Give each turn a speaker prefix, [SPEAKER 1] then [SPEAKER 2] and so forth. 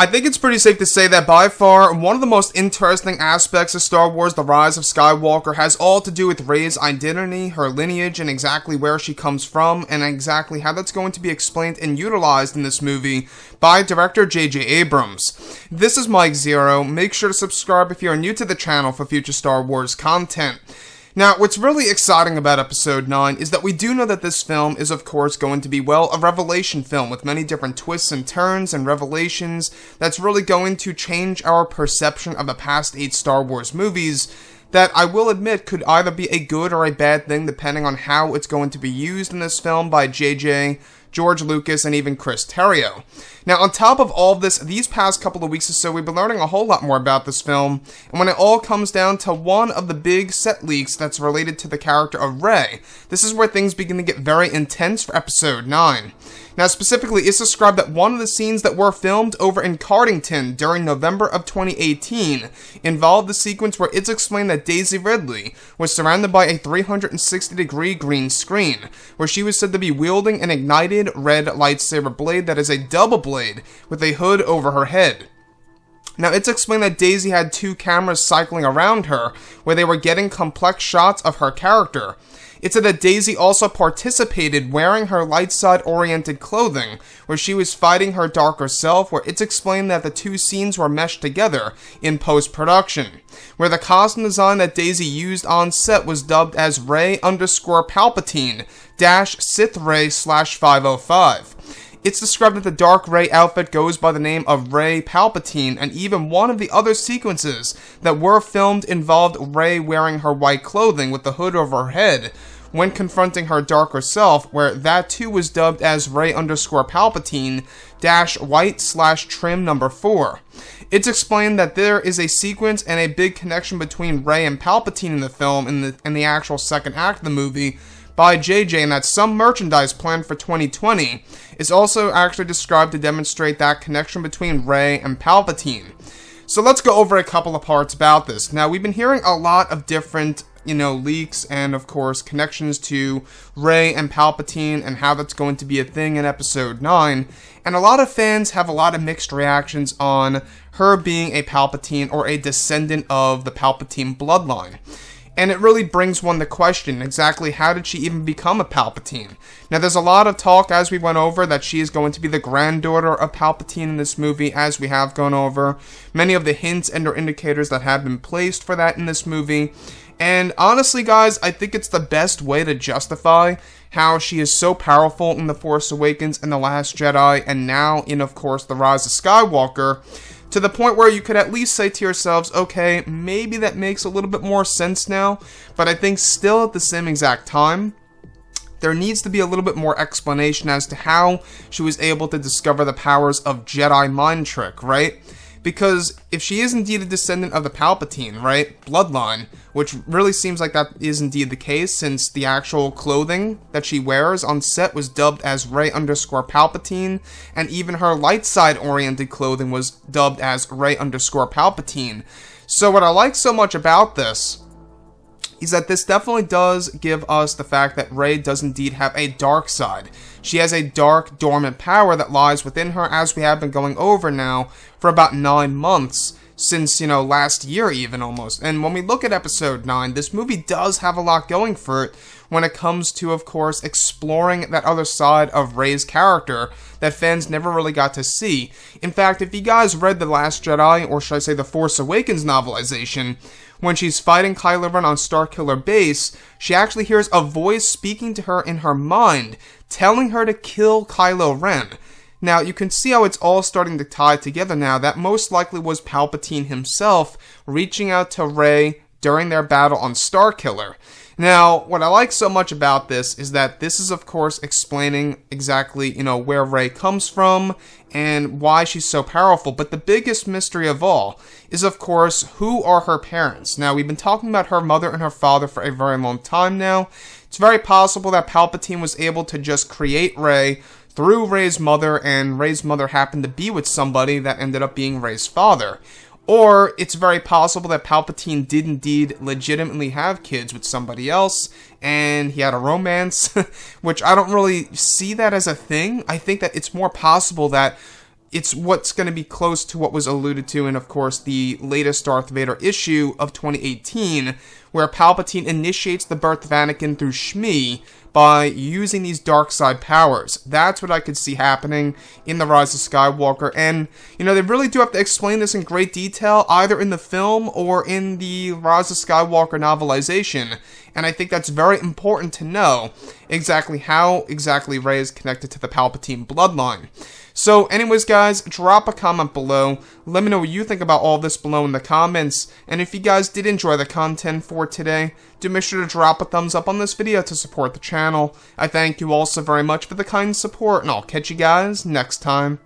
[SPEAKER 1] I think it's pretty safe to say that by far, one of the most interesting aspects of Star Wars The Rise of Skywalker has all to do with Rey's identity, her lineage, and exactly where she comes from, and exactly how that's going to be explained and utilized in this movie by director J.J. Abrams. This is Mike Zero. Make sure to subscribe if you are new to the channel for future Star Wars content. Now, what's really exciting about Episode 9 is that we do know that this film is, of course, going to be, well, a revelation film with many different twists and turns and revelations that's really going to change our perception of the past 8 Star Wars movies that I will admit could either be a good or a bad thing depending on how it's going to be used in this film by JJ, George Lucas, and even Chris Terrio. Now, on top of all of this, these past couple of weeks or so, we've been learning a whole lot more about this film, and when it all comes down to one of the big set leaks that's related to the character of Rey, this is where things begin to get very intense for Episode 9. Now, specifically, it's described that one of the scenes that were filmed over in Cardington during November of 2018 involved the sequence where it's explained that Daisy Ridley was surrounded by a 360-degree green screen, where she was said to be wielding an ignited red lightsaber blade that is a double blade with a hood over her head. Now, it's explained that Daisy had 2 cameras cycling around her, where they were getting complex shots of her character. It said that Daisy also participated wearing her light side-oriented clothing, where she was fighting her darker self, where it's explained that the 2 scenes were meshed together in post-production, where the costume design that Daisy used on set was dubbed as Rey_Palpatine Sith Rey /505. It's described that the dark Rey outfit goes by the name of Rey Palpatine, and even one of the other sequences that were filmed involved Rey wearing her white clothing with the hood over her head when confronting her darker self, where that too was dubbed as Rey_Palpatine -white/trim 4. It's explained that there is a sequence and a big connection between Rey and Palpatine in the film in the actual second act of the movie by JJ, and that some merchandise planned for 2020 is also actually described to demonstrate that connection between Rey and Palpatine. So let's go over a couple of parts about this. Now, we've been hearing a lot of different, leaks and, of course, connections to Rey and Palpatine and how that's going to be a thing in Episode 9, and a lot of fans have a lot of mixed reactions on her being a Palpatine or a descendant of the Palpatine bloodline. And it really brings one to question exactly how did she even become a Palpatine. Now, there's a lot of talk, as we went over, that she is going to be the granddaughter of Palpatine in this movie, as we have gone over. Many of the hints and or indicators that have been placed for that in this movie. And honestly, guys, I think it's the best way to justify how she is so powerful in The Force Awakens and The Last Jedi, and now in, of course, The Rise of Skywalker, to the point where you could at least say to yourselves, okay, maybe that makes a little bit more sense now, but I think still at the same exact time, there needs to be a little bit more explanation as to how she was able to discover the powers of Jedi mind trick, right? Because if she is indeed a descendant of the Palpatine, right, bloodline, which really seems like that is indeed the case, since the actual clothing that she wears on set was dubbed as Rey_Palpatine, and even her light side-oriented clothing was dubbed as Rey_Palpatine. So what I like so much about this is that this definitely does give us the fact that Rey does indeed have a dark side. She has a dark, dormant power that lies within her, as we have been going over now for about 9 months, since, last year even almost. And when we look at Episode 9, this movie does have a lot going for it when it comes to, of course, exploring that other side of Rey's character that fans never really got to see. In fact, if you guys read The Last Jedi, or should I say The Force Awakens novelization, when she's fighting Kylo Ren on Starkiller Base, she actually hears a voice speaking to her in her mind, telling her to kill Kylo Ren. Now, you can see how it's all starting to tie together now. That most likely was Palpatine himself reaching out to Rey during their battle on Starkiller. Now, what I like so much about this is that this is, of course, explaining exactly, where Rey comes from and why she's so powerful. But the biggest mystery of all is, of course, who are her parents? Now, we've been talking about her mother and her father for a very long time now. It's very possible that Palpatine was able to just create Rey through Rey's mother, and Rey's mother happened to be with somebody that ended up being Rey's father. Or it's very possible that Palpatine did indeed legitimately have kids with somebody else, and he had a romance, which I don't really see that as a thing. I think that it's more possible that it's what's going to be close to what was alluded to in, of course, the latest Darth Vader issue of 2018, where Palpatine initiates the birth of Anakin through Shmi by using these dark side powers. That's what I could see happening in The Rise of Skywalker, and, you know, they really do have to explain this in great detail, either in the film or in the Rise of Skywalker novelization, and I think that's very important to know exactly how exactly Rey is connected to the Palpatine bloodline. So anyways, guys, drop a comment below. Let me know what you think about all this below in the comments. And if you guys did enjoy the content for today, do make sure to drop a thumbs up on this video to support the channel. I thank you all so very much for the kind support, and I'll catch you guys next time.